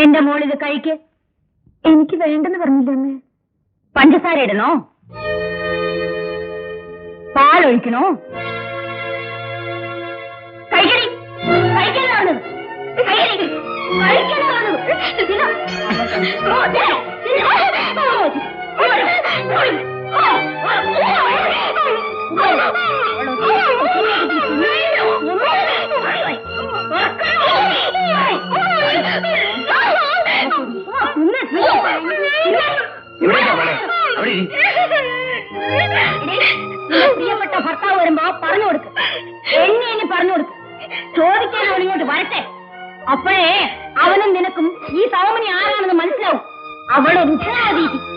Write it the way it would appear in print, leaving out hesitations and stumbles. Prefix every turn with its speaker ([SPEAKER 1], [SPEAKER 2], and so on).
[SPEAKER 1] എന്റെ മോളിത് കഴിക്ക്. എനിക്ക് വേണ്ടെന്ന് പറഞ്ഞില്ലേ? പഞ്ചസാര ഇടണോ? പാലൊഴിക്കണോ? കഴിക്കടി, കഴിക്കാനാണ് പ്രിയപ്പെട്ട ഭർത്താവ് വരുമ്പോ പറഞ്ഞു കൊടുക്ക്. എന്നെ പറഞ്ഞു കൊടുക്ക്. ചോദിക്കാൻ അവനിങ്ങോട്ട് വരട്ടെ. അപ്പോഴേ അവനും നിനക്കും ഈ സൗമനി ആരാണെന്ന് മനസ്സിലാവും. അവളൊരു ഉത്തരവാദി.